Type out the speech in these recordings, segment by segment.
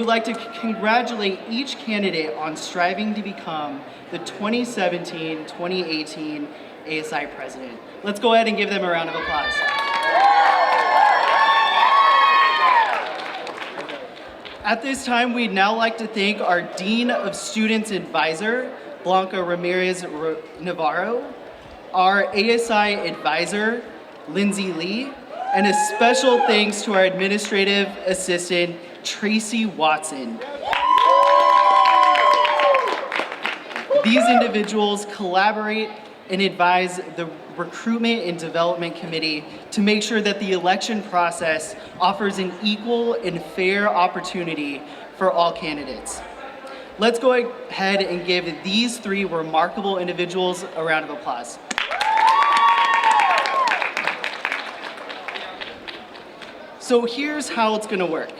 would like to congratulate each candidate on striving to become the 2017-2018 ASI president. Let's go ahead and give them a round of applause. At this time, we'd now like to thank our Dean of Students Advisor, Blanca Ramirez Navarro, our ASI Advisor, Lindsay Lee, and a special thanks to our Administrative Assistant, Tracy Watson. These individuals collaborate and advise the Recruitment and Development Committee to make sure that the election process offers an equal and fair opportunity for all candidates. Let's go ahead and give these three remarkable individuals a round of applause. So here's how it's gonna work.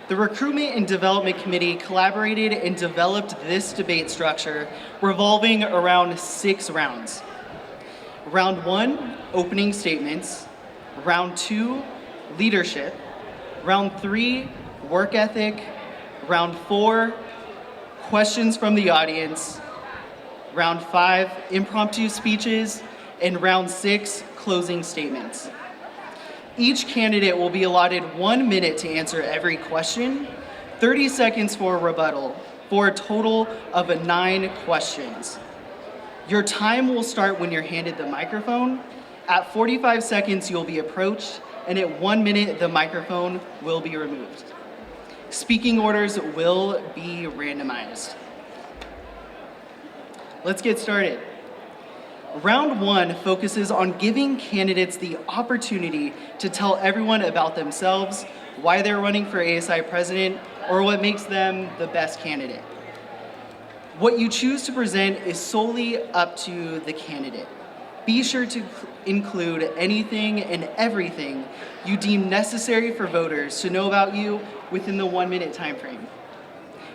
The Recruitment and Development Committee collaborated and developed this debate structure revolving around 6 rounds. Round 1, opening statements. Round 2, leadership. Round 3, work ethic. Round 4, questions from the audience. Round 5, impromptu speeches. And round 6, closing statements. Each candidate will be allotted 1 minute to answer every question, 30 seconds for a rebuttal, for a total of 9 questions. Your time will start when you're handed the microphone. At 45 seconds, you'll be approached, and at 1 minute, the microphone will be removed. Speaking orders will be randomized. Let's get started. Round 1 focuses on giving candidates the opportunity to tell everyone about themselves, why they're running for ASI president, or what makes them the best candidate. What you choose to present is solely up to the candidate. Be sure to include anything and everything you deem necessary for voters to know about you within the 1 minute time frame.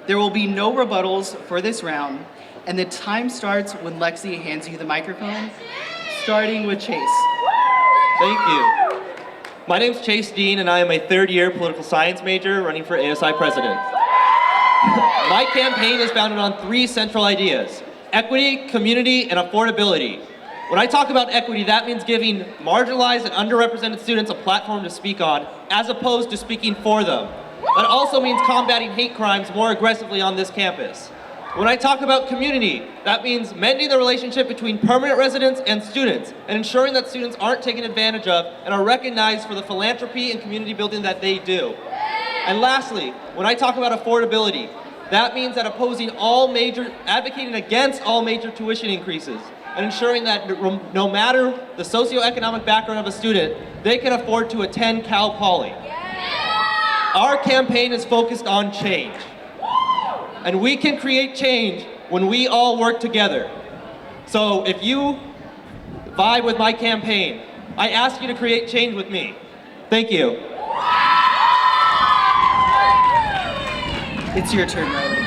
There will be no rebuttals for this round, and the time starts when Lexi hands you the microphone, starting with Chase. Thank you. My name's Chase Dean, and I am a third-year political science major running for ASI president. My campaign is founded on 3 central ideas: equity, community, and affordability. When I talk about equity, that means giving marginalized and underrepresented students a platform to speak on, as opposed to speaking for them. That also means combating hate crimes more aggressively on this campus. When I talk about community, that means mending the relationship between permanent residents and students, and ensuring that students aren't taken advantage of and are recognized for the philanthropy and community building that they do. And lastly, when I talk about affordability, that means that advocating against all major tuition increases, and ensuring that no matter the socioeconomic background of a student, they can afford to attend Cal Poly. Our campaign is focused on change. And we can create change when we all work together. So if you vibe with my campaign, I ask you to create change with me. Thank you. It's your turn, Riley.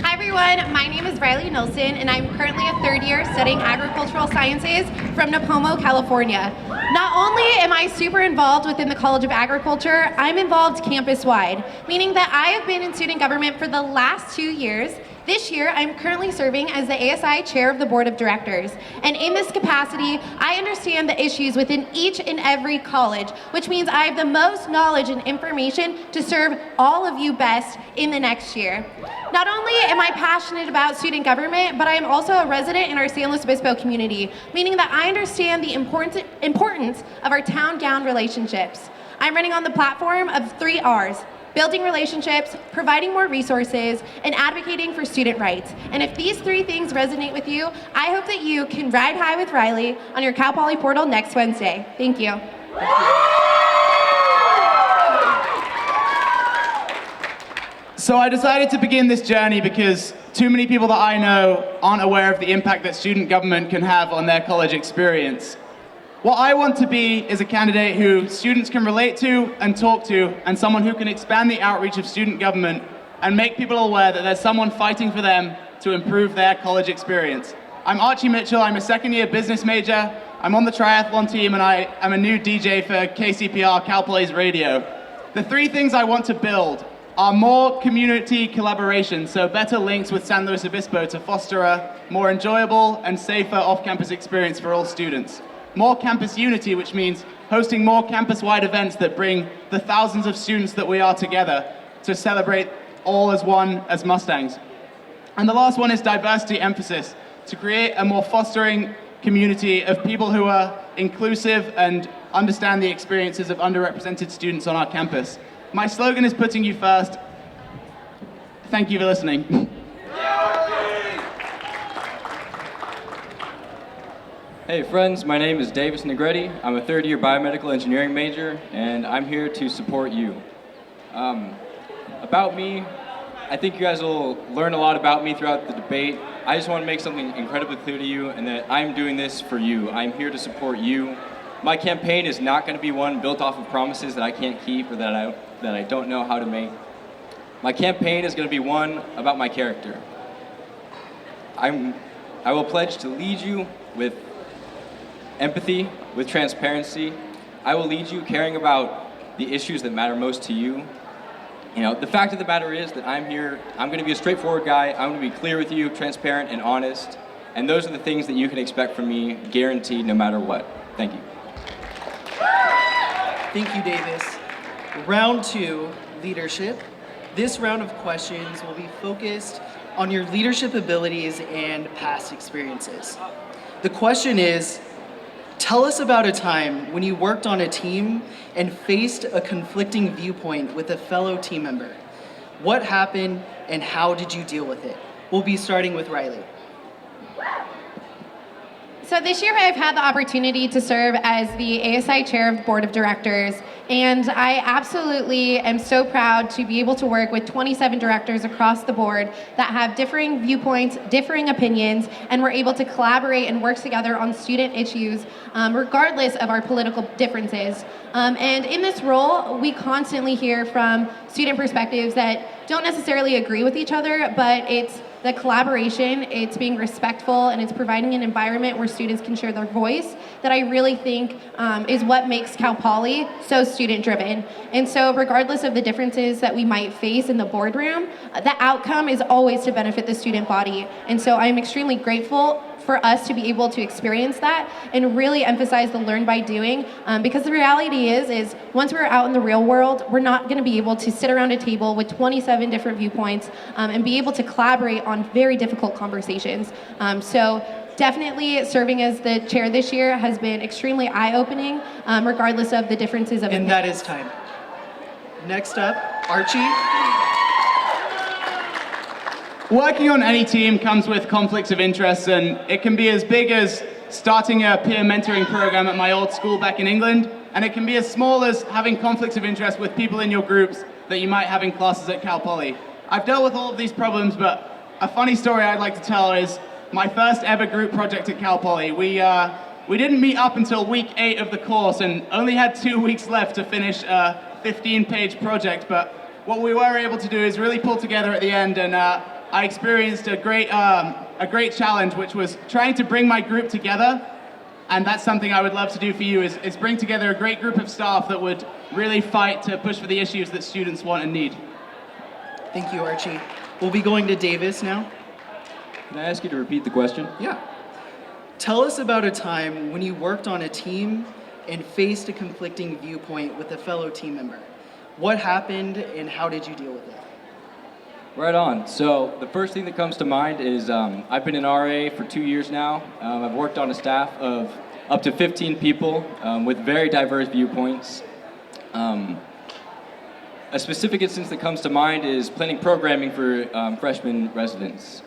Hi everyone, my name is Riley Nilsson, and I'm currently a third year studying agricultural sciences from Napomo, California. Not only am I super involved within the College of Agriculture, I'm involved campus-wide, meaning that I have been in student government for the last 2 years. This year, I'm currently serving as the ASI Chair of the Board of Directors. And in this capacity, I understand the issues within each and every college, which means I have the most knowledge and information to serve all of you best in the next year. Not only am I passionate about student government, but I am also a resident in our San Luis Obispo community, meaning that I understand the importance of our town-gown relationships. I'm running on the platform of 3 R's: building relationships, providing more resources, and advocating for student rights. And if these 3 things resonate with you, I hope that you can ride high with Riley on your Cal Poly portal next Wednesday. Thank you. So I decided to begin this journey because too many people that I know aren't aware of the impact that student government can have on their college experience. What I want to be is a candidate who students can relate to and talk to, and someone who can expand the outreach of student government and make people aware that there's someone fighting for them to improve their college experience. I'm Archie Mitchell, I'm a second-year business major, I'm on the triathlon team, and I am a new DJ for KCPR, Cal Poly's radio. The 3 things I want to build are more community collaboration, so better links with San Luis Obispo to foster a more enjoyable and safer off-campus experience for all students. More campus unity, which means hosting more campus-wide events that bring the thousands of students that we are together to celebrate all as one as Mustangs. And the last one is diversity emphasis, to create a more fostering community of people who are inclusive and understand the experiences of underrepresented students on our campus. My slogan is putting you first. Thank you for listening. Hey friends, my name is Davis Negretti. I'm a third-year biomedical engineering major, and I'm here to support you. About me, I think you guys will learn a lot about me throughout the debate. I just want to make something incredibly clear to you, and that I'm doing this for you. I'm here to support you. My campaign is not going to be one built off of promises that I can't keep or that I don't know how to make. My campaign is going to be one about my character. I will pledge to lead you with empathy, with transparency. I will lead you caring about the issues that matter most to you. You know, the fact of the matter is that I'm here, I'm going to be a straightforward guy, I'm going to be clear with you, transparent and honest, and those are the things that you can expect from me, guaranteed no matter what. Thank you. Thank you, Davis. Round 2, leadership. This round of questions will be focused on your leadership abilities and past experiences. The question is, tell us about a time when you worked on a team and faced a conflicting viewpoint with a fellow team member. What happened and how did you deal with it? We'll be starting with Riley. So this year I've had the opportunity to serve as the ASI Chair of Board of Directors, and I absolutely am so proud to be able to work with 27 directors across the board that have differing viewpoints, differing opinions, and we're able to collaborate and work together on student issues regardless of our political differences. And in this role, we constantly hear from student perspectives that don't necessarily agree with each other, but it's the collaboration, it's being respectful, and it's providing an environment where students can share their voice that I really think is what makes Cal Poly so student-driven. And so regardless of the differences that we might face in the boardroom, the outcome is always to benefit the student body. And so I'm extremely grateful for us to be able to experience that and really emphasize the learn by doing, because the reality is once we're out in the real world, we're not going to be able to sit around a table with 27 different viewpoints and be able to collaborate on very difficult conversations. So definitely serving as the chair this year has been extremely eye-opening, regardless of the differences of And opinions. that is time. Next up, Archie. Working on any team comes with conflicts of interest, and it can be as big as starting a peer mentoring program at my old school back in England, and it can be as small as having conflicts of interest with people in your groups that you might have in classes at Cal Poly. I've dealt with all of these problems, but a funny story I'd like to tell is my first ever group project at Cal Poly. We didn't meet up until week 8 of the course and only had 2 weeks left to finish a 15-page project, but what we were able to do is really pull together at the end, and I experienced a great challenge, which was trying to bring my group together, and that's something I would love to do for you, is bring together a great group of staff that would really fight to push for the issues that students want and need. Thank you, Archie. We'll be going to Davis now. Can I ask you to repeat the question? Yeah. Tell us about a time when you worked on a team and faced a conflicting viewpoint with a fellow team member. What happened and how did you deal with it? Right on. So the first thing that comes to mind is I've been an RA for 2 years now. I've worked on a staff of up to 15 people with very diverse viewpoints. A specific instance that comes to mind is planning programming for freshman residents.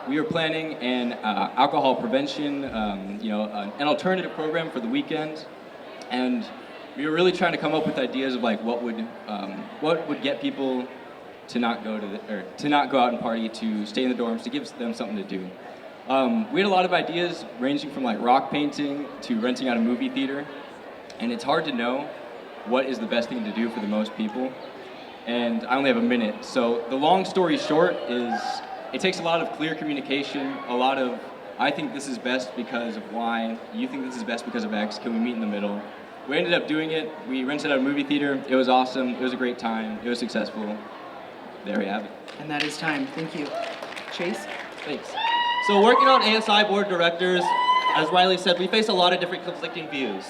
We were planning an alcohol prevention, an alternative program for the weekend, and we were really trying to come up with ideas of like what would get people to not go out and party, to stay in the dorms, to give them something to do. We had a lot of ideas ranging from like rock painting to renting out a movie theater, and it's hard to know what is the best thing to do for the most people. And I only have a minute, so the long story short is it takes a lot of clear communication, a lot of I think this is best because of Y, you think this is best because of X, can we meet in the middle? We ended up doing it, we rented out a movie theater, it was awesome, it was a great time, it was successful. there we have it. And that is time. Thank you. Chase? Thanks. So working on ASI board directors, as Riley said, we face a lot of different conflicting views.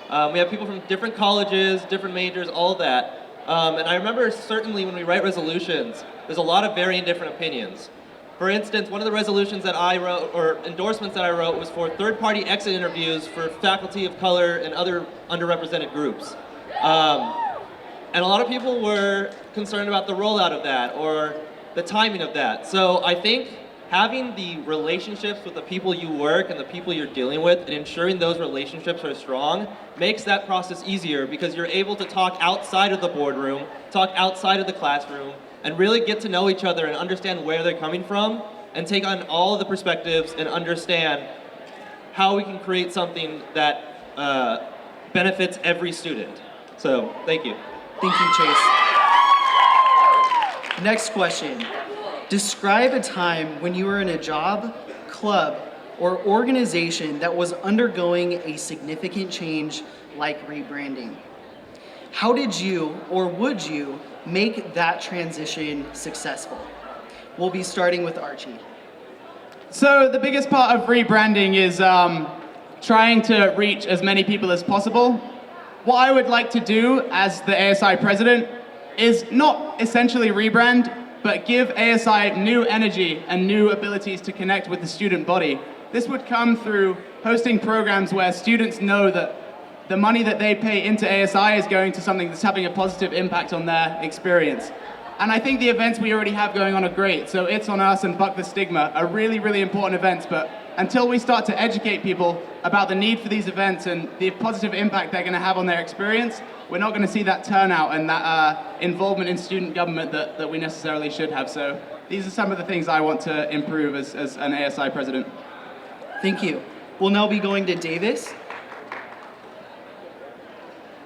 We have people from different colleges, different majors, all that. And I remember certainly when we write resolutions, there's a lot of varying different opinions. For instance, one of the resolutions that I wrote, or endorsements that I wrote, was for third-party exit interviews for faculty of color and other underrepresented groups. And a lot of people were concerned about the rollout of that or the timing of that. So I think having the relationships with the people you work and the people you're dealing with and ensuring those relationships are strong makes that process easier because you're able to talk outside of the boardroom, talk outside of the classroom, and really get to know each other and understand where they're coming from and take on all of the perspectives and understand how we can create something that benefits every student. So, thank you. Thank you, Chase. Next question. Describe a time when you were in a job, club, or organization that was undergoing a significant change like rebranding. How did you or would you make that transition successful? We'll be starting with Archie. So the biggest part of rebranding is trying to reach as many people as possible. What I would like to do as the ASI president is not essentially rebrand, but give ASI new energy and new abilities to connect with the student body. This would come through hosting programs where students know that the money that they pay into ASI is going to something that's having a positive impact on their experience. And I think the events we already have going on are great. So It's On Us and Buck the Stigma are really, really important events, but until we start to educate people about the need for these events and the positive impact they're going to have on their experience, we're not going to see that turnout and that involvement in student government that we necessarily should have. So these are some of the things I want to improve as an ASI president. Thank you. We'll now be going to Davis.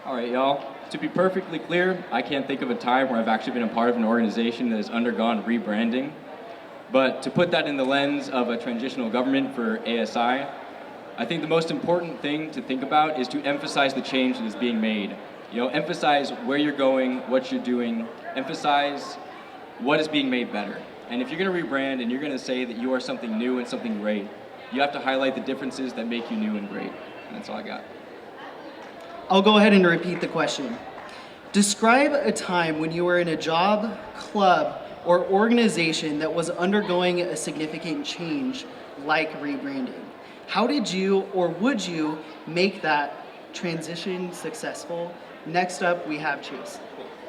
All right, y'all. To be perfectly clear, I can't think of a time where I've actually been a part of an organization that has undergone rebranding. But to put that in the lens of a transitional government for ASI, I think the most important thing to think about is to emphasize the change that is being made. You know, emphasize where you're going, what you're doing, emphasize what is being made better. And if you're going to rebrand and you're going to say that you are something new and something great, you have to highlight the differences that make you new and great. And that's all I got. I'll go ahead and repeat the question. Describe a time when you were in a job, club, or organization that was undergoing a significant change like rebranding. How did you or would you make that transition successful? Next up, we have Chase.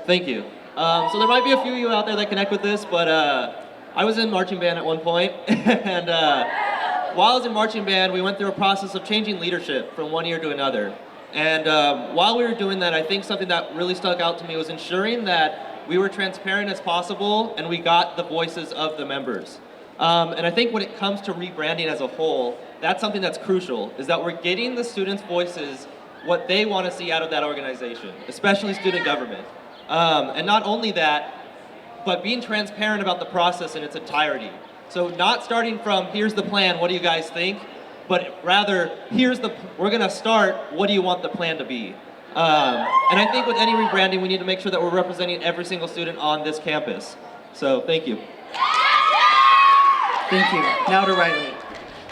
Thank you. So there might be a few of you out there that connect with this, but I was in marching band at one point, and while I was in marching band, we went through a process of changing leadership from one year to another. And while we were doing that, I think something that really stuck out to me was ensuring that we were transparent as possible and we got the voices of the members. And I think when it comes to rebranding as a whole, that's something that's crucial, is that we're getting the students' voices what they want to see out of that organization, especially student government. And not only that, but being transparent about the process in its entirety. So not starting from, here's the plan, what do you guys think? But rather, we're gonna start, what do you want the plan to be? And I think with any rebranding, we need to make sure that we're representing every single student on this campus. So, thank you. Thank you. Now to Riley.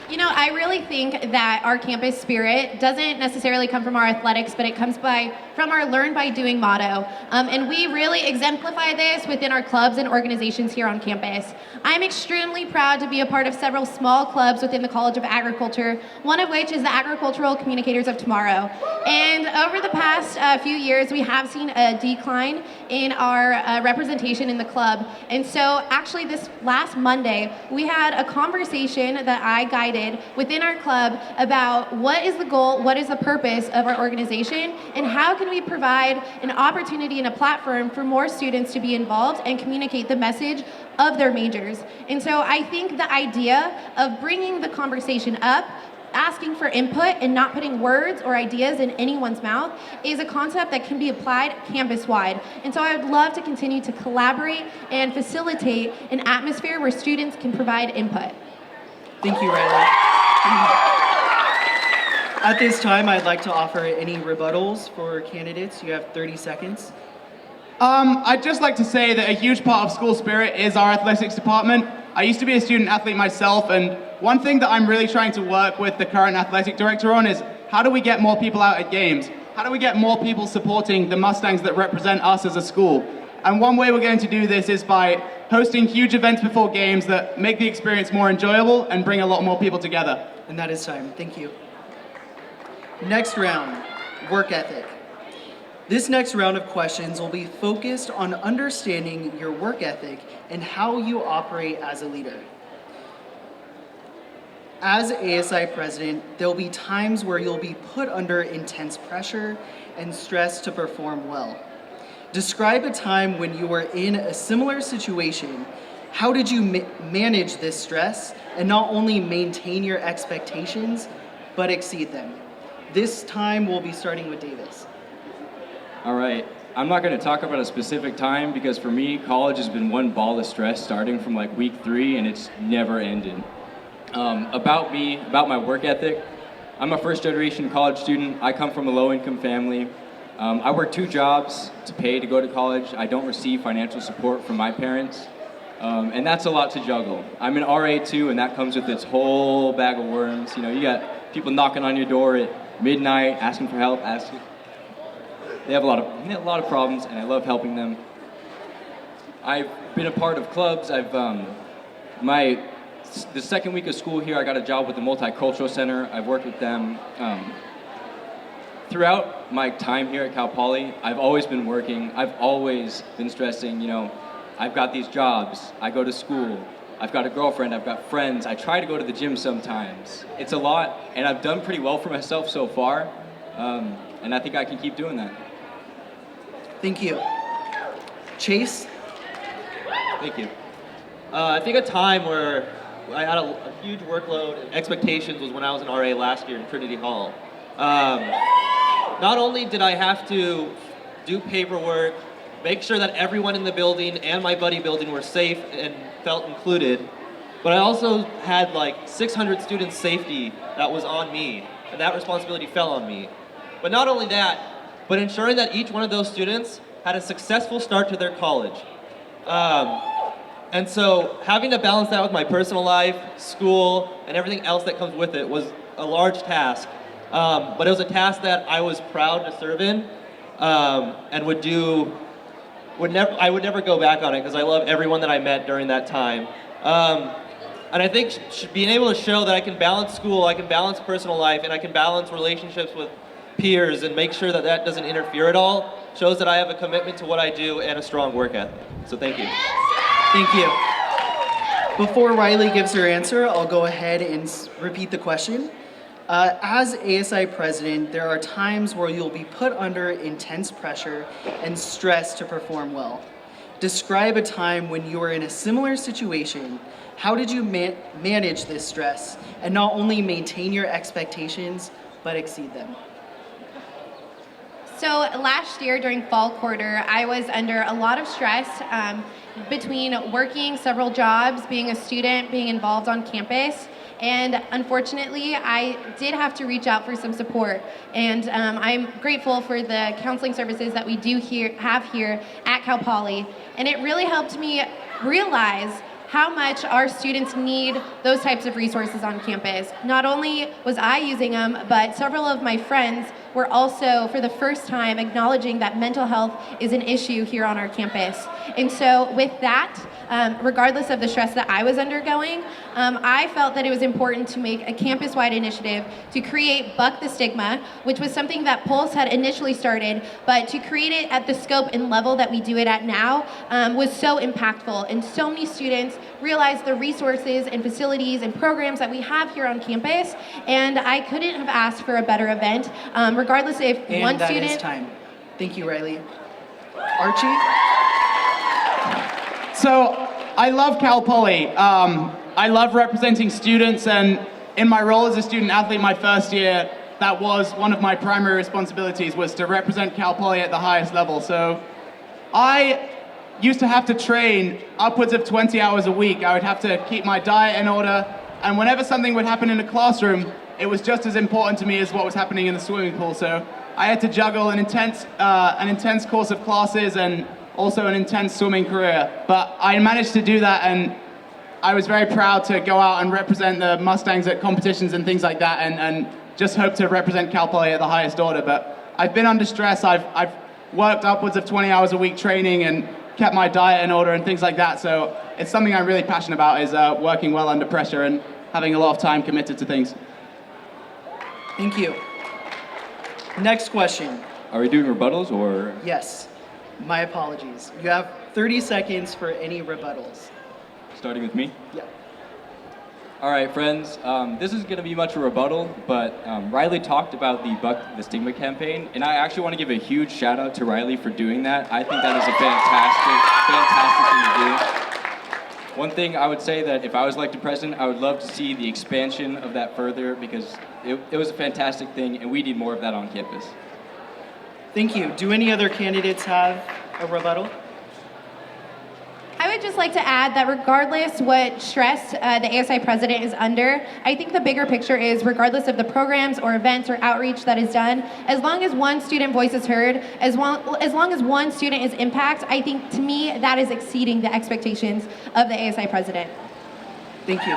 You know, I really think that our campus spirit doesn't necessarily come from our athletics, but it comes from our learn by doing motto. And we really exemplify this within our clubs and organizations here on campus. I'm extremely proud to be a part of several small clubs within the College of Agriculture, one of which is the Agricultural Communicators of Tomorrow. And over the past few years, we have seen a decline in our representation in the club. And so actually this last Monday, we had a conversation that I guided within our club about what is the goal, what is the purpose of our organization, and how can we provide an opportunity and a platform for more students to be involved and communicate the message of their majors. And so I think the idea of bringing the conversation up, asking for input and not putting words or ideas in anyone's mouth is a concept that can be applied campus-wide. And so I would love to continue to collaborate and facilitate an atmosphere where students can provide input. Thank you, Riley. At this time, I'd like to offer any rebuttals for candidates. You have 30 seconds. I'd just like to say that a huge part of school spirit is our athletics department. I used to be a student athlete myself, and one thing that I'm really trying to work with the current athletic director on is how do we get more people out at games? How do we get more people supporting the Mustangs that represent us as a school? And one way we're going to do this is by hosting huge events before games that make the experience more enjoyable and bring a lot more people together. And that is time. Thank you. Next round, work ethic. This next round of questions will be focused on understanding your work ethic and how you operate as a leader. As ASI president, there'll be times where you'll be put under intense pressure and stress to perform well. Describe a time when you were in a similar situation. How did you manage this stress and not only maintain your expectations, but exceed them? This time we'll be starting with Davis. All right. I'm not going to talk about a specific time because for me, college has been one ball of stress starting from like week 3 and it's never ended. About me, about my work ethic, I'm a first generation college student. I come from a low income family. I work 2 jobs to pay to go to college. I don't receive financial support from my parents. And that's a lot to juggle. I'm an RA too, and that comes with its whole bag of worms. You know, you got people knocking on your door at midnight, asking for help, They have a lot of problems, and I love helping them. I've been a part of clubs. The second week of school here, I got a job with the Multicultural Center. I've worked with them. Throughout my time here at Cal Poly, I've always been working. I've always been stressing, you know, I've got these jobs. I go to school. I've got a girlfriend. I've got friends. I try to go to the gym sometimes. It's a lot, and I've done pretty well for myself so far, and I think I can keep doing that. Thank you. Chase? Thank you. I think a time where I had a huge workload and expectations was when I was an RA last year in Trinity Hall. Not only did I have to do paperwork, make sure that everyone in the building and my buddy building were safe and felt included, but I also had like 600 students' safety that was on me, and that responsibility fell on me. But not only that, but ensuring that each one of those students had a successful start to their college. And so having to balance that with my personal life, school, and everything else that comes with it was a large task. But it was a task that I was proud to serve in, and I would never go back on it because I love everyone that I met during that time. And I think being able to show that I can balance school, I can balance personal life, and I can balance relationships with peers and make sure that that doesn't interfere at all shows that I have a commitment to what I do and a strong work ethic. So thank you. Thank you. Before Riley gives her answer, I'll go ahead and repeat the question. As ASI president, there are times where you'll be put under intense pressure and stress to perform well. Describe a time when you were in a similar situation. How did you manage this stress and not only maintain your expectations, but exceed them? So last year during fall quarter, I was under a lot of stress between working several jobs, being a student, being involved on campus. And unfortunately, I did have to reach out for some support. And I'm grateful for the counseling services that we have here at Cal Poly. And it really helped me realize how much our students need those types of resources on campus. Not only was I using them, but several of my friends were also, for the first time, acknowledging that mental health is an issue here on our campus. And so with that, regardless of the stress that I was undergoing, I felt that it was important to make a campus-wide initiative to create Buck the Stigma, which was something that Pulse had initially started, but to create it at the scope and level that we do it at now was so impactful. And so many students realized the resources and facilities and programs that we have here on campus, and I couldn't have asked for a better event, regardless if and one that student... is time. Thank you, Riley. Archie? So, I love Cal Poly. I love representing students, and in my role as a student athlete my first year, that was one of my primary responsibilities, was to represent Cal Poly at the highest level. So, I used to have to train upwards of 20 hours a week. I would have to keep my diet in order, and whenever something would happen in the classroom, it was just as important to me as what was happening in the swimming pool. So I had to juggle an intense course of classes and also an intense swimming career. But I managed to do that, and I was very proud to go out and represent the Mustangs at competitions and things like that, and just hope to represent Cal Poly at the highest order. But I've been under stress. I've worked upwards of 20 hours a week training and kept my diet in order and things like that. So it's something I'm really passionate about, is working well under pressure and having a lot of time committed to things. Thank you. Next question. Are we doing rebuttals or? Yes, my apologies. You have 30 seconds for any rebuttals. Starting with me? Yeah. All right, friends. This is going to be much a rebuttal, but Riley talked about the Buck the Stigma campaign, and I actually want to give a huge shout out to Riley for doing that. I think that is a fantastic thing to do. One thing I would say that if I was elected president, I would love to see the expansion of that further, because it was a fantastic thing, and we need more of that on campus. Thank you. Do any other candidates have a rebuttal? I would just like to add that regardless what stress the ASI president is under, I think the bigger picture is regardless of the programs or events or outreach that is done, as long as one student voice is heard, as long as one student is impacted, I think to me that is exceeding the expectations of the ASI president. Thank you.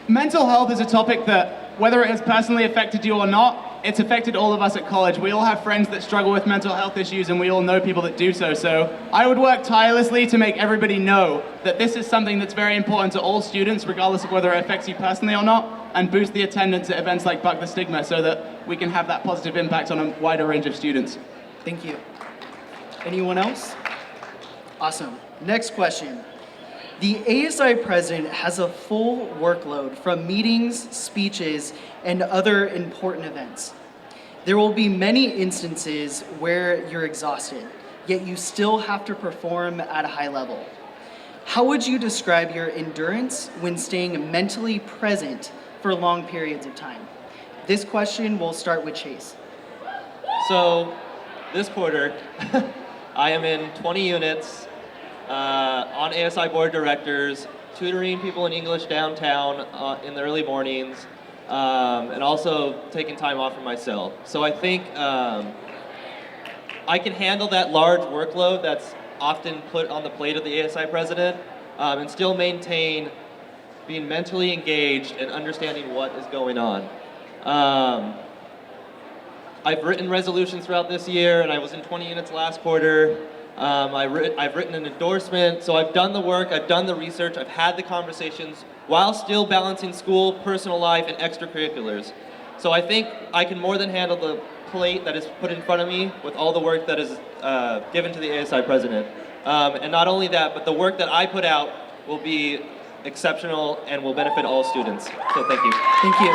Mental health is a topic that, whether it has personally affected you or not, it's affected all of us at college. We all have friends that struggle with mental health issues, and we all know people that do so. So I would work tirelessly to make everybody know that this is something that's very important to all students, regardless of whether it affects you personally or not, and boost the attendance at events like Buck the Stigma so that we can have that positive impact on a wider range of students. Thank you. Anyone else? Awesome. Next question. The ASI president has a full workload from meetings, speeches, and other important events. There will be many instances where you're exhausted, yet you still have to perform at a high level. How would you describe your endurance when staying mentally present for long periods of time? This question will start with Chase. So this quarter, I am in 20 units, on ASI board of directors, tutoring people in English downtown in the early mornings, and also taking time off for myself. So I think I can handle that large workload that's often put on the plate of the ASI president, and still maintain being mentally engaged and understanding what is going on. I've written resolutions throughout this year, and I was in 20 units last quarter. I've written an endorsement, so I've done the work, I've done the research, I've had the conversations while still balancing school, personal life, and extracurriculars. So I think I can more than handle the plate that is put in front of me with all the work that is given to the ASI president. And not only that, but the work that I put out will be exceptional and will benefit all students. So thank you. Thank you.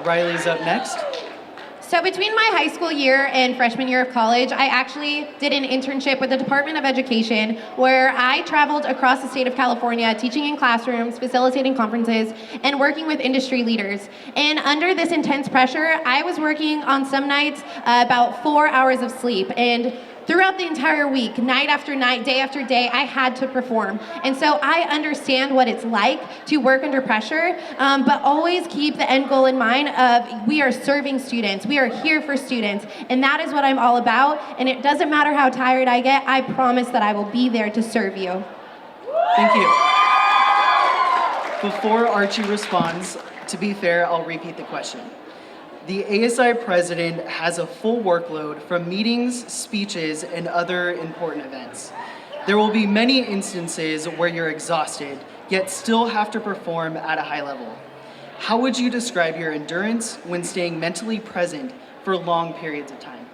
Riley's up next. So between my high school year and freshman year of college, I actually did an internship with the Department of Education where I traveled across the state of California teaching in classrooms, facilitating conferences, and working with industry leaders. And under this intense pressure, I was working on some nights about 4 hours of sleep. And throughout the entire week, night after night, day after day, I had to perform. And so I understand what it's like to work under pressure, but always keep the end goal in mind of we are serving students, we are here for students, and that is what I'm all about. And it doesn't matter how tired I get, I promise that I will be there to serve you. Thank you. Before Archie responds, to be fair, I'll repeat the question. The ASI president has a full workload from meetings, speeches, and other important events. There will be many instances where you're exhausted, yet still have to perform at a high level. How would you describe your endurance when staying mentally present for long periods of time?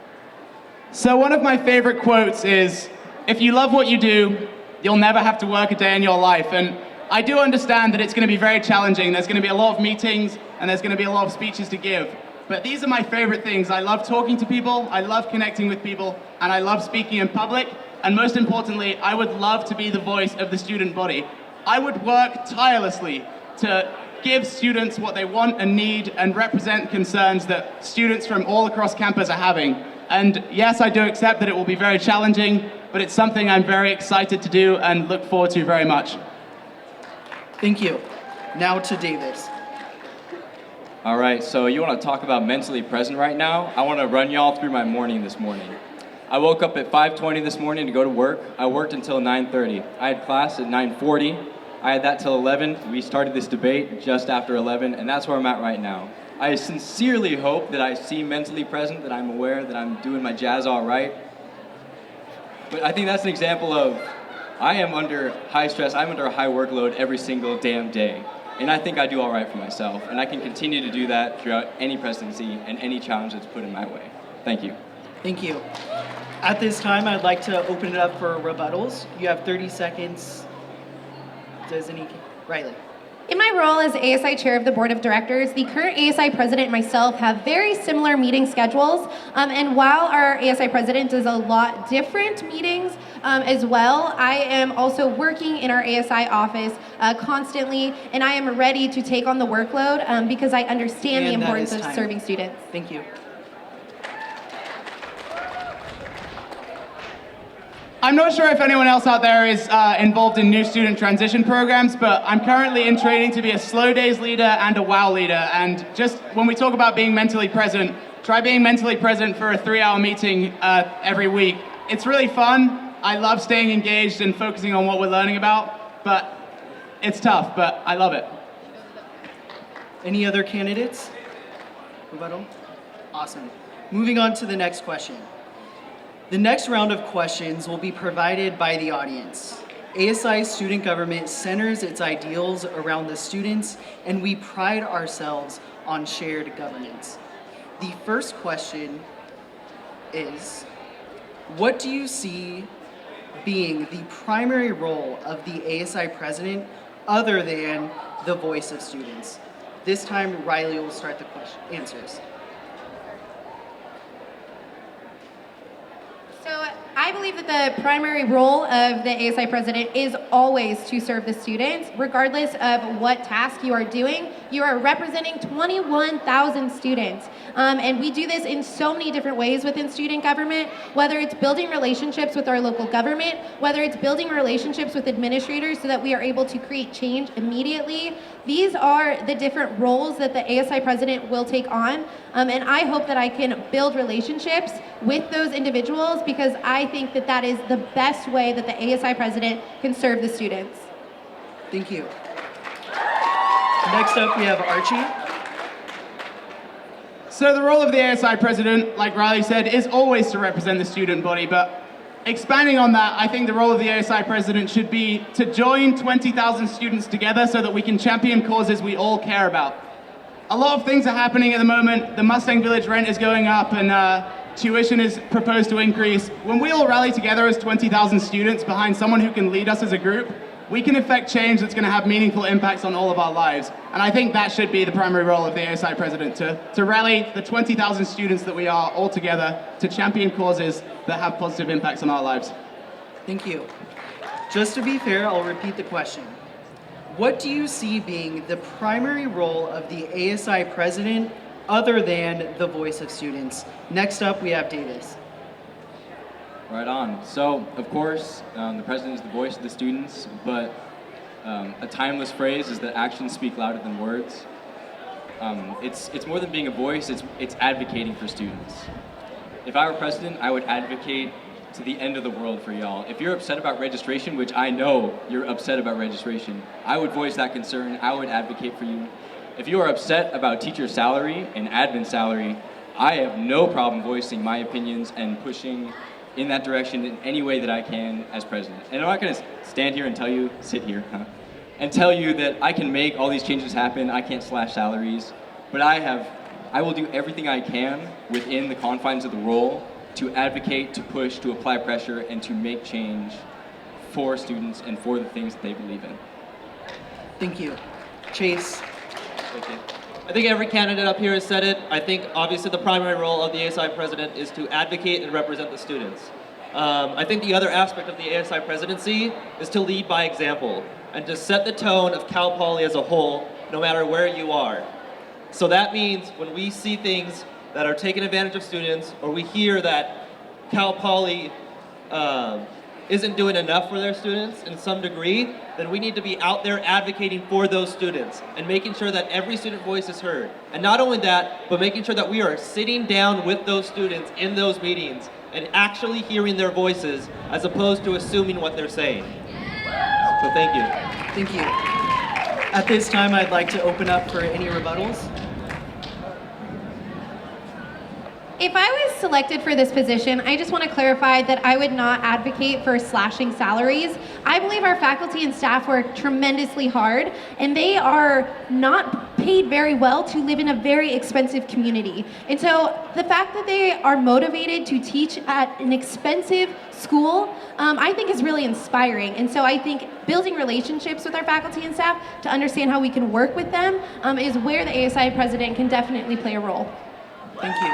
So one of my favorite quotes is, if you love what you do, you'll never have to work a day in your life. And I do understand that it's going to be very challenging. There's going to be a lot of meetings, and there's going to be a lot of speeches to give. But these are my favorite things. I love talking to people, I love connecting with people, and I love speaking in public. And most importantly, I would love to be the voice of the student body. I would work tirelessly to give students what they want and need and represent concerns that students from all across campus are having. And yes, I do accept that it will be very challenging, but it's something I'm very excited to do and look forward to very much. Thank you. Now to Davis. All right, so you want to talk about mentally present right now? I want to run y'all through my morning this morning. I woke up at 5:20 this morning to go to work. I worked until 9:30. I had class at 9:40. I had that till 11. We started this debate just after 11, and that's where I'm at right now. I sincerely hope that I seem mentally present, that I'm aware that I'm doing my jazz all right. But I think that's an example of I am under high stress, I'm under a high workload every single damn day. And I think I do all right for myself, and I can continue to do that throughout any presidency and any challenge that's put in my way. Thank you. Thank you. At this time, I'd like to open it up for rebuttals. You have 30 seconds. Riley. In my role as ASI Chair of the Board of Directors, the current ASI President and myself have very similar meeting schedules. And while our ASI President does a lot different meetings as well, I am also working in our ASI office constantly, and I am ready to take on the workload because I understand the And that importance is of time. serving students. Thank you. I'm not sure if anyone else out there is involved in new student transition programs, but I'm currently in training to be a slow days leader and a wow leader. And just when we talk about being mentally present, try being mentally present for a 3-hour meeting every week. It's really fun. I love staying engaged and focusing on what we're learning about, but it's tough, but I love it. Any other candidates? Rebuttal? Awesome. Moving on to the next question. The next round of questions will be provided by the audience. ASI student government centers its ideals around the students, and we pride ourselves on shared governance. The first question is, what do you see being the primary role of the ASI president other than the voice of students? This time, Riley will start the answers. So I believe that the primary role of the ASI president is always to serve the students, regardless of what task you are doing. You are representing 21,000 students. And we do this in so many different ways within student government, whether it's building relationships with our local government, whether it's building relationships with administrators so that we are able to create change immediately. These are the different roles that the ASI president will take on. And I hope that I can build relationships with those individuals because I think that that is the best way that the ASI president can serve the students. Thank you. Next up, we have Archie. So the role of the ASI president, like Riley said, is always to represent the student body, but expanding on that, I think the role of the ASI president should be to join 20,000 students together so that we can champion causes we all care about. A lot of things are happening at the moment. The Mustang Village rent is going up and tuition is proposed to increase. When we all rally together as 20,000 students behind someone who can lead us as a group, we can effect change that's going to have meaningful impacts on all of our lives. And I think that should be the primary role of the ASI president, to rally the 20,000 students that we are all together to champion causes that have positive impacts on our lives. Thank you. Just to be fair, I'll repeat the question. What do you see being the primary role of the ASI president other than the voice of students? Next up, we have Davis. Right on. So, of course, the president is the voice of the students, but a timeless phrase is that actions speak louder than words. It's more than being a voice, it's advocating for students. If I were president, I would advocate to the end of the world for y'all. If you're upset about registration, which I know you're upset about registration, I would voice that concern, I would advocate for you. If you are upset about teacher salary and admin salary, I have no problem voicing my opinions and pushing in that direction in any way that I can as president. And I'm not gonna stand here and tell you, sit here, and tell you that I can make all these changes happen, I can't slash salaries, but I will do everything I can within the confines of the role to advocate, to push, to apply pressure, and to make change for students and for the things that they believe in. Thank you. Chase. Thank you. I think every candidate up here has said it. I think obviously the primary role of the ASI president is to advocate and represent the students. I think the other aspect of the ASI presidency is to lead by example and to set the tone of Cal Poly as a whole, no matter where you are. So that means when we see things that are taking advantage of students, or we hear that Cal Poly isn't doing enough for their students in some degree, then we need to be out there advocating for those students and making sure that every student voice is heard. And not only that, but making sure that we are sitting down with those students in those meetings and actually hearing their voices as opposed to assuming what they're saying. So thank you. Thank you. At this time, I'd like to open up for any rebuttals. If I was selected for this position, I just want to clarify that I would not advocate for slashing salaries. I believe our faculty and staff work tremendously hard, and they are not paid very well to live in a very expensive community. And so the fact that they are motivated to teach at an expensive school, I think is really inspiring. And so I think building relationships with our faculty and staff to understand how we can work with them is where the ASI president can definitely play a role. Thank you.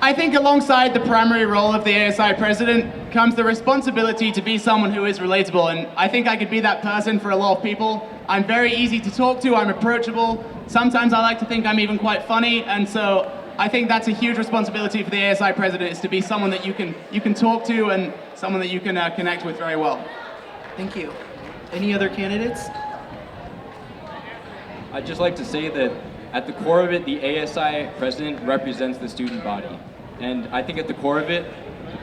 I think alongside the primary role of the ASI president comes the responsibility to be someone who is relatable, and I think I could be that person for a lot of people. I'm very easy to talk to, I'm approachable. Sometimes I like to think I'm even quite funny, and so I think that's a huge responsibility for the ASI president, is to be someone that you can talk to and someone that you can connect with very well. Thank you. Any other candidates? I'd just like to say that at the core of it, the ASI president represents the student body. And I think at the core of it,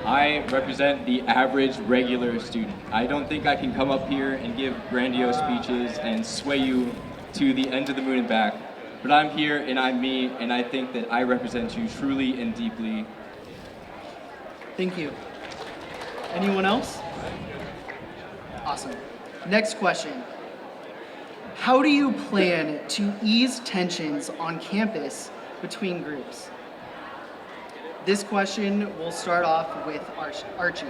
I represent the average regular student. I don't think I can come up here and give grandiose speeches and sway you to the end of the moon and back. But I'm here and I'm me, and I think that I represent you truly and deeply. Thank you. Anyone else? Awesome. Next question. How do you plan to ease tensions on campus between groups? This question will start off with Archie.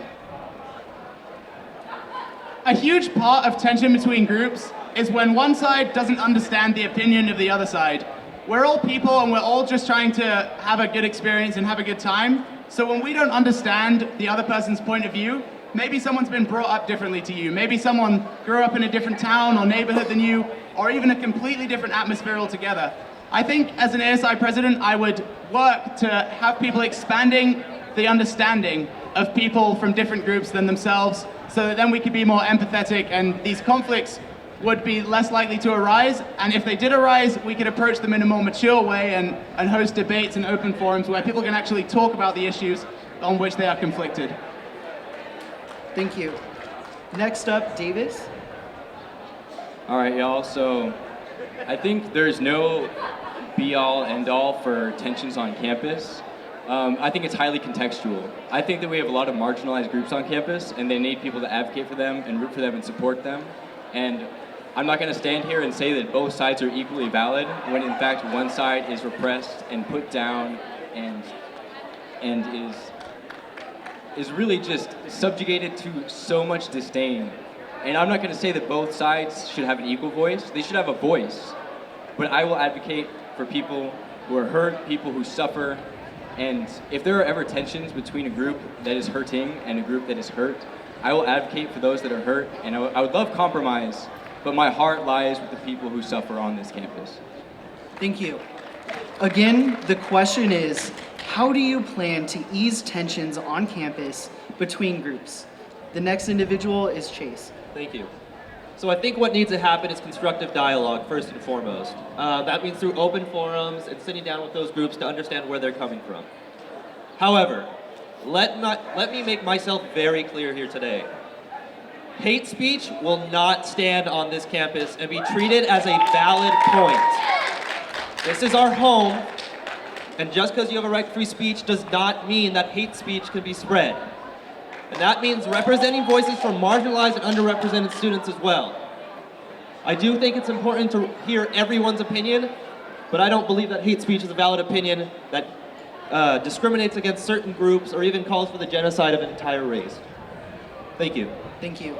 A huge part of tension between groups is when one side doesn't understand the opinion of the other side. We're all people and we're all just trying to have a good experience and have a good time. So when we don't understand the other person's point of view, maybe someone's been brought up differently to you. Maybe someone grew up in a different town or neighborhood than you, or even a completely different atmosphere altogether. I think as an ASI president, I would work to have people expanding the understanding of people from different groups than themselves, so that then we could be more empathetic and these conflicts would be less likely to arise. And if they did arise, we could approach them in a more mature way and host debates and open forums where people can actually talk about the issues on which they are conflicted. Thank you. Next up, Davis. All right, y'all, so I think there's no be-all, end-all for tensions on campus. I think it's highly contextual. I think that we have a lot of marginalized groups on campus, and they need people to advocate for them and root for them and support them. And I'm not going to stand here and say that both sides are equally valid, when in fact one side is repressed and put down and is really just subjugated to so much disdain. And I'm not going to say that both sides should have an equal voice. They should have a voice. But I will advocate for people who are hurt, people who suffer. And if there are ever tensions between a group that is hurting and a group that is hurt, I will advocate for those that are hurt. And I would love compromise, but my heart lies with the people who suffer on this campus. Thank you. Again, the question is, how do you plan to ease tensions on campus between groups? The next individual is Chase. Thank you. So I think what needs to happen is constructive dialogue, first and foremost. That means through open forums and sitting down with those groups to understand where they're coming from. However, let me make myself very clear here today. Hate speech will not stand on this campus and be treated as a valid point. This is our home, and just because you have a right to free speech does not mean that hate speech can be spread. And that means representing voices from marginalized and underrepresented students as well. I do think it's important to hear everyone's opinion, but I don't believe that hate speech is a valid opinion that discriminates against certain groups or even calls for the genocide of an entire race. Thank you. Thank you.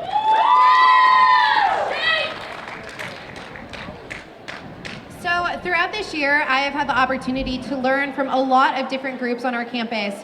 So throughout this year, I have had the opportunity to learn from a lot of different groups on our campus,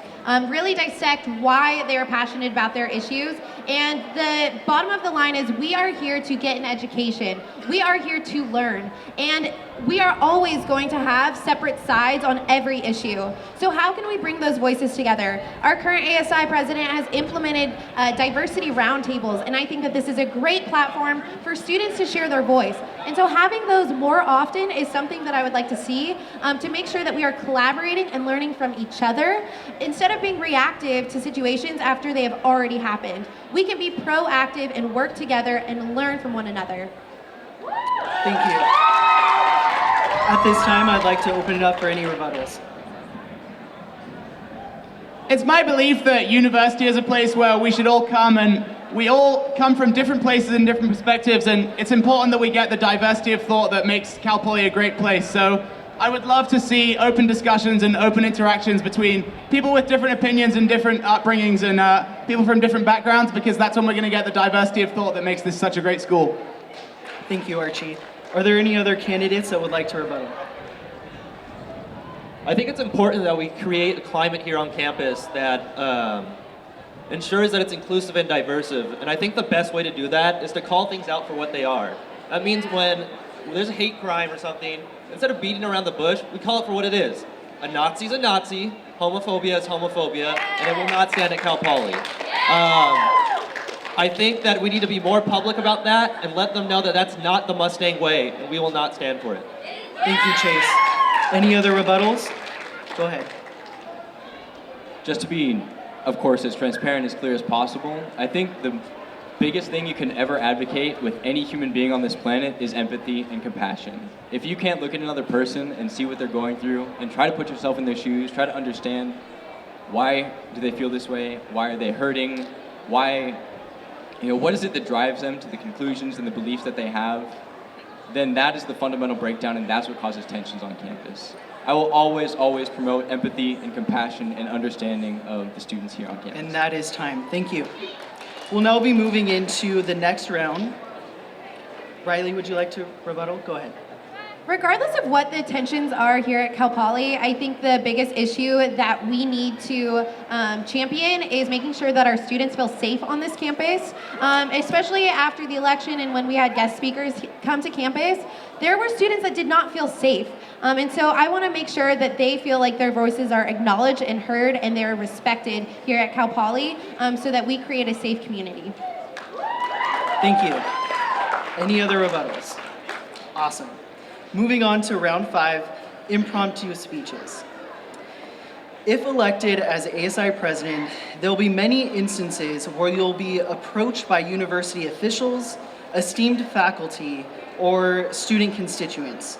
really dissect why they are passionate about their issues, And the bottom of the line is we are here to get an education. We are here to learn. And we are always going to have separate sides on every issue. So how can we bring those voices together? Our current ASI president has implemented diversity roundtables, and I think that this is a great platform for students to share their voice. And so having those more often is something that I would like to see to make sure that we are collaborating and learning from each other instead of being reactive to situations after they have already happened. We can be proactive and work together and learn from one another. Thank you. At this time, I'd like to open it up for any rebuttals. It's my belief that university is a place where we should all come, and we all come from different places and different perspectives, and it's important that we get the diversity of thought that makes Cal Poly a great place. So I would love to see open discussions and open interactions between people with different opinions and different upbringings and people from different backgrounds, because that's when we're going to get the diversity of thought that makes this such a great school. Thank you, Archie. Are there any other candidates that would like to rebuttal? I think it's important that we create a climate here on campus that ensures that it's inclusive and diverse. And I think the best way to do that is to call things out for what they are. That means when there's a hate crime or something, instead of beating around the bush, we call it for what it is. A Nazi's a Nazi, homophobia is homophobia, and it will not stand at Cal Poly. I think that we need to be more public about that and let them know that that's not the Mustang way, and we will not stand for it. Thank you, Chase. Any other rebuttals? Go ahead. Just to be, of course, as transparent, as clear as possible, I think the biggest thing you can ever advocate with any human being on this planet is empathy and compassion. If you can't look at another person and see what they're going through and try to put yourself in their shoes, try to understand why do they feel this way, why are they hurting, why, what is it that drives them to the conclusions and the beliefs that they have, then that is the fundamental breakdown, and that's what causes tensions on campus. I will always, always promote empathy and compassion and understanding of the students here on campus. And that is time. Thank you. We'll now be moving into the next round. Riley, would you like to rebuttal? Go ahead. Regardless of what the tensions are here at Cal Poly, I think the biggest issue that we need to champion is making sure that our students feel safe on this campus, especially after the election and when we had guest speakers come to campus. There were students that did not feel safe. And so I want to make sure that they feel like their voices are acknowledged and heard and they're respected here at Cal Poly so that we create a safe community. Thank you. Any other rebuttals? Awesome. Moving on to round 5, impromptu speeches. If elected as ASI president, there'll be many instances where you'll be approached by university officials, esteemed faculty, or student constituents.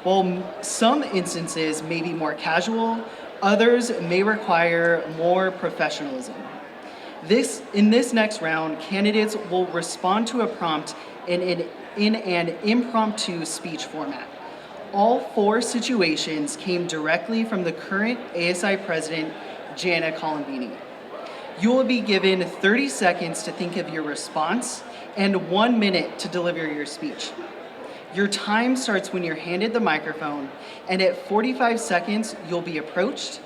While some instances may be more casual, others may require more professionalism. In this next round, candidates will respond to a prompt in an impromptu speech format. All 4 situations came directly from the current ASI president, Jana Colombini. You will be given 30 seconds to think of your response and 1 minute to deliver your speech. Your time starts when you're handed the microphone, and at 45 seconds, you'll be approached,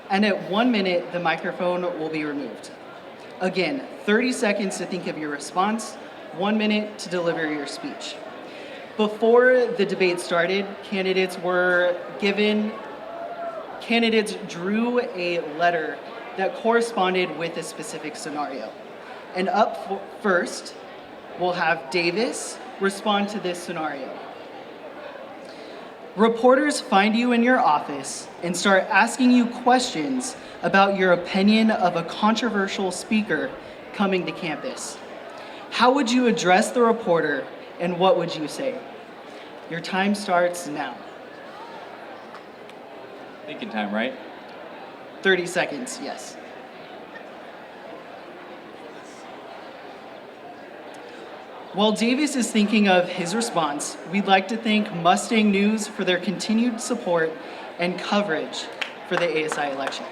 and at 1 minute, the microphone will be removed. Again, 30 seconds to think of your response, 1 minute to deliver your speech. Before the debate started, candidates drew a letter that corresponded with a specific scenario. And first, we'll have Davis respond to this scenario. Reporters find you in your office and start asking you questions about your opinion of a controversial speaker coming to campus. How would you address the reporter, and what would you say? Your time starts now. Thinking time, right? 30 seconds, yes. While Davis is thinking of his response, we'd like to thank Mustang News for their continued support and coverage for the ASI election.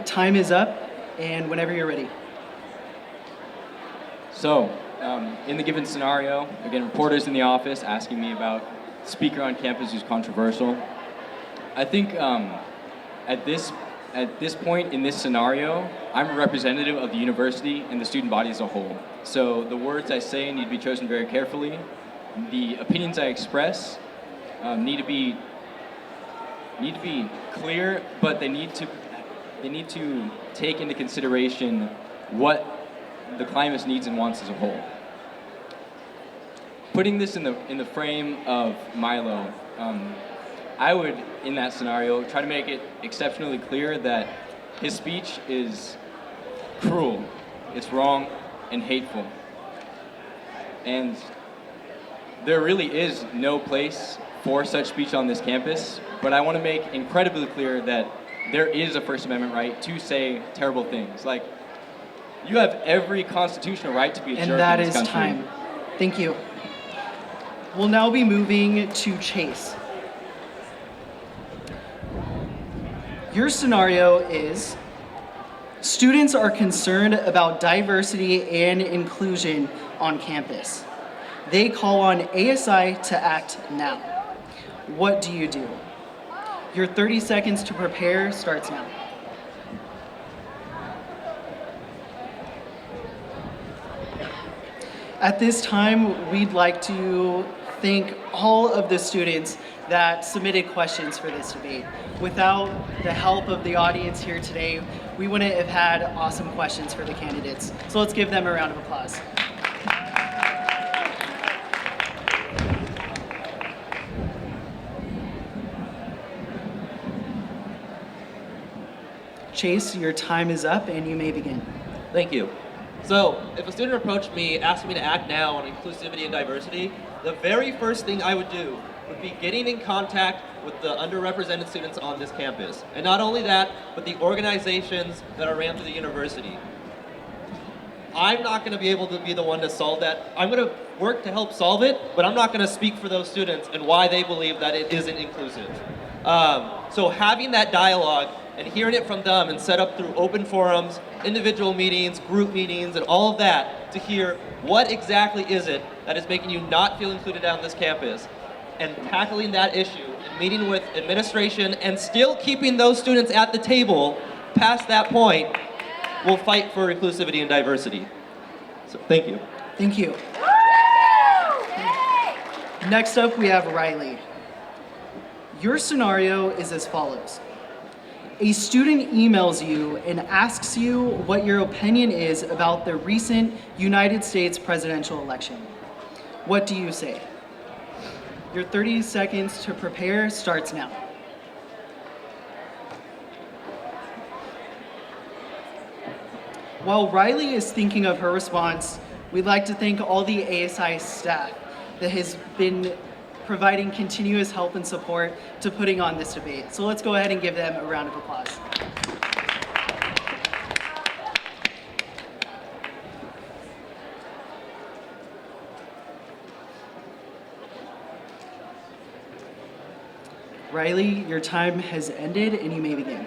Time is up, and whenever you're ready. So, in the given scenario, again, reporters in the office asking me about speaker on campus who's controversial. I think at this point in this scenario, I'm a representative of the university and the student body as a whole. So the words I say need to be chosen very carefully. The opinions I express need to be clear, but they need to take into consideration what the climate needs and wants as a whole. Putting this in the frame of Milo, I would, in that scenario, try to make it exceptionally clear that his speech is cruel, it's wrong, and hateful. And there really is no place for such speech on this campus, but I want to make incredibly clear that there is a First Amendment right to say terrible things. Like, you have every constitutional right to be a jerk And that in this is country. time. Thank you. We'll now be moving to Chase. Your scenario is students are concerned about diversity and inclusion on campus. They call on ASI to act now. What do you do? Your 30 seconds to prepare starts now. At this time, we'd like to thank all of the students that submitted questions for this debate. Without the help of the audience here today, we wouldn't have had awesome questions for the candidates. So let's give them a round of applause. Chase, your time is up and you may begin. Thank you. So, if a student approached me asking me to act now on inclusivity and diversity, the very first thing I would do would be getting in contact with the underrepresented students on this campus. And not only that, but the organizations that are ran through the university. I'm not going to be able to be the one to solve that. I'm going to work to help solve it, but I'm not going to speak for those students and why they believe that it isn't inclusive. So having that dialogue and hearing it from them and set up through open forums, individual meetings, group meetings, and all of that to hear what exactly is it that is making you not feel included on this campus, and tackling that issue and meeting with administration and still keeping those students at the table past that point, will fight for inclusivity and diversity. So thank you. Thank you. Next up, we have Riley. Your scenario is as follows. A student emails you and asks you what your opinion is about the recent United States presidential election. What do you say? Your 30 seconds to prepare starts now. While Riley is thinking of her response, we'd like to thank all the ASI staff that has been providing continuous help and support to putting on this debate. So let's go ahead and give them a round of applause. Riley, your time has ended and you may begin.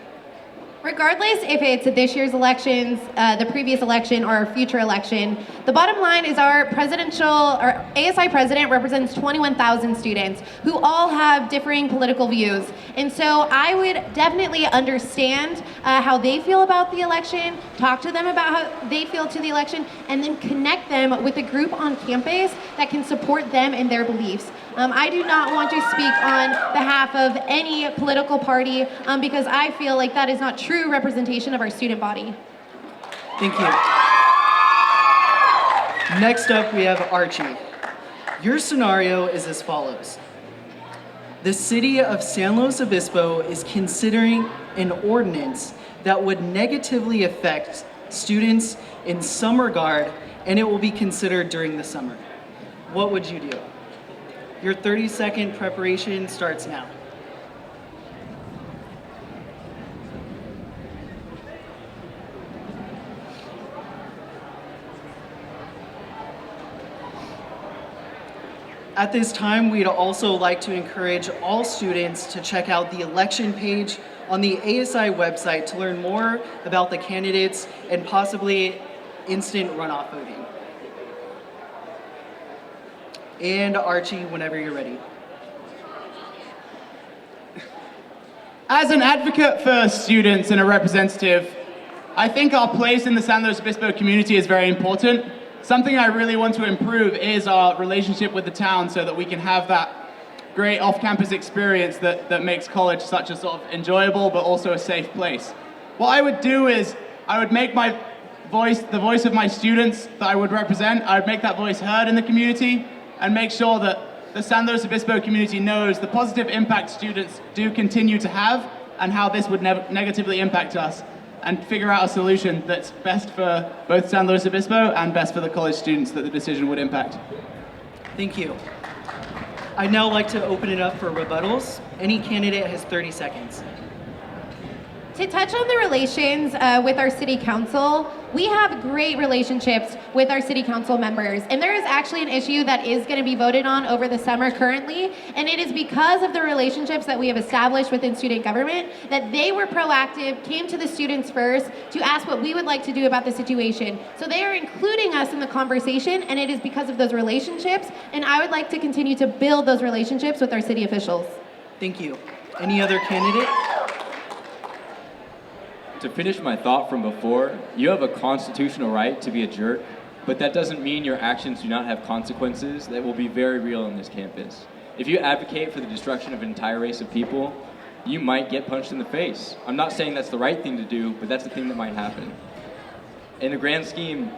Regardless if it's this year's elections, the previous election, or a future election, the bottom line is our ASI president represents 21,000 students who all have differing political views. And so I would definitely understand how they feel about the election, talk to them about how they feel to the election, and then connect them with a group on campus that can support them in their beliefs. I do not want to speak on behalf of any political party because I feel like that is not true representation of our student body. Thank you. Next up, we have Archie. Your scenario is as follows. The city of San Luis Obispo is considering an ordinance that would negatively affect students in some regard, and it will be considered during the summer. What would you do? Your 30-second preparation starts now. At this time, we'd also like to encourage all students to check out the election page on the ASI website to learn more about the candidates and possibly instant runoff voting. And Archie, whenever you're ready. As an advocate for students and a representative, I think our place in the San Luis Obispo community is very important. Something I really want to improve is our relationship with the town so that we can have that great off-campus experience that makes college such a sort of enjoyable but also a safe place. What I would do is I would make my voice, the voice of my students that I would represent, I would make that voice heard in the community and make sure that the San Luis Obispo community knows the positive impact students do continue to have and how this would negatively impact us, and figure out a solution that's best for both San Luis Obispo and best for the college students that the decision would impact. Thank you. I'd now like to open it up for rebuttals. Any candidate has 30 seconds. To touch on the relations with our city council, we have great relationships with our city council members, and there is actually an issue that is going to be voted on over the summer currently, and it is because of the relationships that we have established within student government that they were proactive, came to the students first to ask what we would like to do about the situation. So they are including us in the conversation, and it is because of those relationships, and I would like to continue to build those relationships with our city officials. Thank you. Any other candidate? To finish my thought from before, you have a constitutional right to be a jerk, but that doesn't mean your actions do not have consequences that will be very real on this campus. If you advocate for the destruction of an entire race of people, you might get punched in the face. I'm not saying that's the right thing to do, but that's the thing that might happen. In the grand scheme,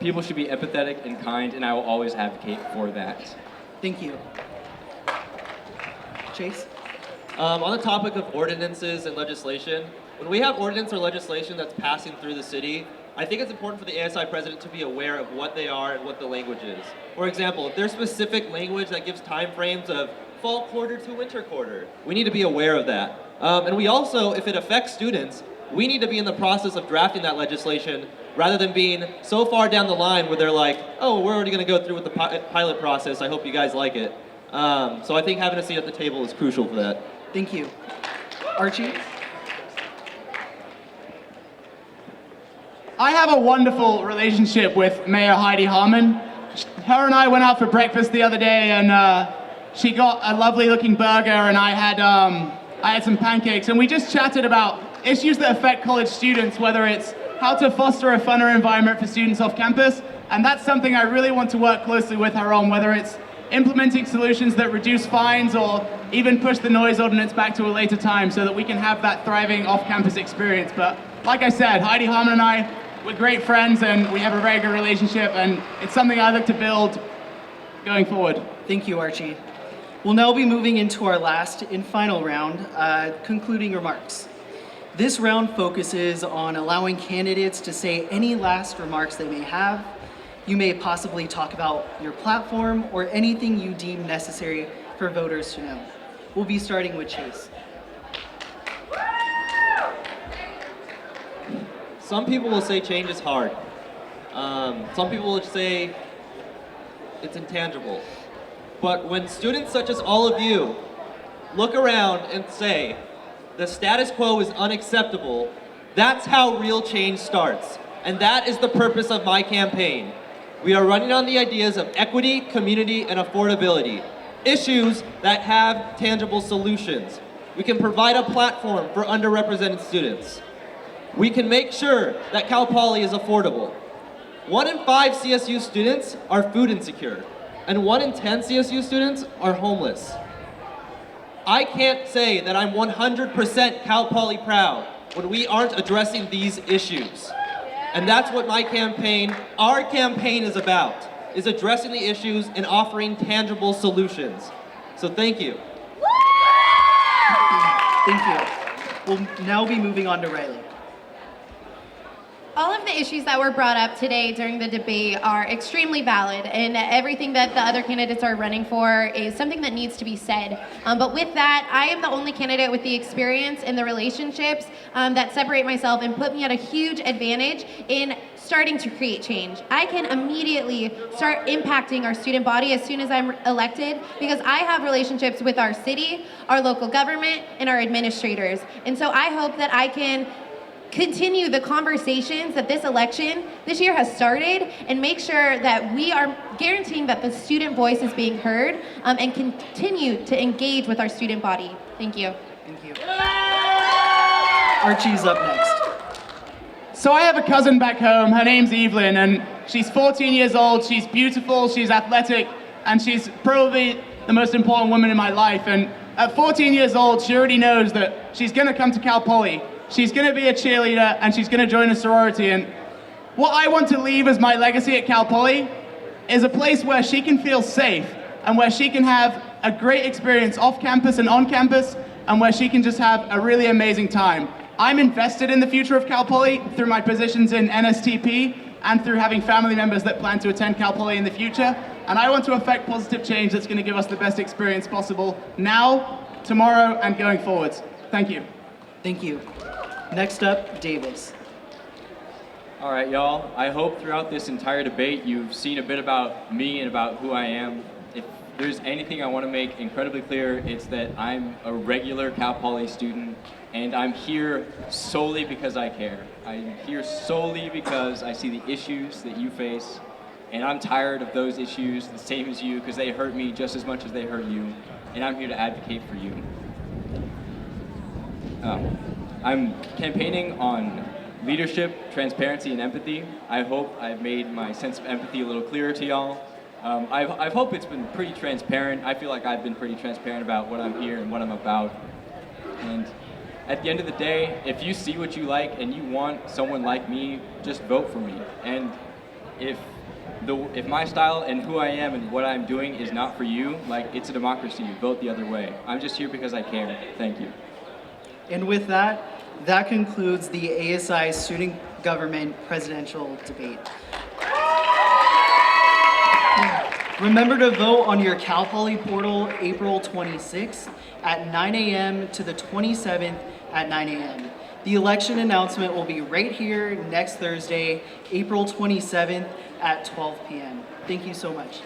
people should be empathetic and kind, and I will always advocate for that. Thank you. Chase? On the topic of ordinances and legislation, when we have ordinance or legislation that's passing through the city, I think it's important for the ASI president to be aware of what they are and what the language is. For example, if there's specific language that gives time frames of fall quarter to winter quarter, we need to be aware of that. And we also, if it affects students, we need to be in the process of drafting that legislation rather than being so far down the line where they're like, oh, we're already going to go through with the pilot process, I hope you guys like it. So I think having a seat at the table is crucial for that. Thank you. Archie? I have a wonderful relationship with Mayor Heidi Harmon. Her and I went out for breakfast the other day, and she got a lovely looking burger, and I had some pancakes, and we just chatted about issues that affect college students, whether it's how to foster a funner environment for students off campus, and that's something I really want to work closely with her on, whether it's implementing solutions that reduce fines or even push the noise ordinance back to a later time so that we can have that thriving off-campus experience. But like I said, Heidi Harmon and I, we're great friends and we have a very good relationship, and it's something I look to build going forward. Thank you, Archie. We'll now be moving into our last and final round, concluding remarks. This round focuses on allowing candidates to say any last remarks they may have. You may possibly talk about your platform or anything you deem necessary for voters to know. We'll be starting with Chase. Some people will say change is hard. Some people will say it's intangible. But when students such as all of you look around and say the status quo is unacceptable, that's how real change starts. And that is the purpose of my campaign. We are running on the ideas of equity, community, and affordability, issues that have tangible solutions. We can provide a platform for underrepresented students. We can make sure that Cal Poly is affordable. 1 in 5 CSU students are food insecure, and 1 in 10 CSU students are homeless. I can't say that I'm 100% Cal Poly proud when we aren't addressing these issues. And that's what my campaign, our campaign is about, is addressing the issues and offering tangible solutions. So thank you. Thank you. We'll now be moving on to Riley. All of the issues that were brought up today during the debate are extremely valid, and everything that the other candidates are running for is something that needs to be said. But with that, I am the only candidate with the experience and the relationships that separate myself and put me at a huge advantage in starting to create change. I can immediately start impacting our student body as soon as I'm elected because I have relationships with our city, our local government, and our administrators. And so I hope that I can continue the conversations that this election this year has started and make sure that we are guaranteeing that the student voice is being heard and continue to engage with our student body. Thank you. Thank you. Archie's up next. So I have a cousin back home, her name's Evelyn, and she's 14 years old, she's beautiful, she's athletic, and she's probably the most important woman in my life. And at 14 years old, she already knows that she's gonna come to Cal Poly, she's gonna be a cheerleader, and she's gonna join a sorority. And what I want to leave as my legacy at Cal Poly is a place where she can feel safe, and where she can have a great experience off campus and on campus, and where she can just have a really amazing time. I'm invested in the future of Cal Poly through my positions in NSTP and through having family members that plan to attend Cal Poly in the future. And I want to affect positive change that's going to give us the best experience possible now, tomorrow, and going forwards. Thank you. Thank you. Next up, Davis. All right, y'all. I hope throughout this entire debate you've seen a bit about me and about who I am. If there's anything I want to make incredibly clear, it's that I'm a regular Cal Poly student, and I'm here solely because I care. I'm here solely because I see the issues that you face, and I'm tired of those issues, the same as you, because they hurt me just as much as they hurt you, and I'm here to advocate for you. I'm campaigning on leadership, transparency, and empathy. I hope I've made my sense of empathy a little clearer to y'all. I hope it's been pretty transparent. I feel like I've been pretty transparent about what I'm here and what I'm about. And at the end of the day, if you see what you like and you want someone like me, just vote for me. And if my style and who I am and what I'm doing is not for you, like, it's a democracy. Vote the other way. I'm just here because I care. Thank you. And with that, that concludes the ASI Student Government Presidential Debate. Remember to vote on your Cal Poly portal April 26th at 9 a.m. to the 27th at 9 a.m. The election announcement will be right here next Thursday, April 27th at 12 p.m. Thank you so much.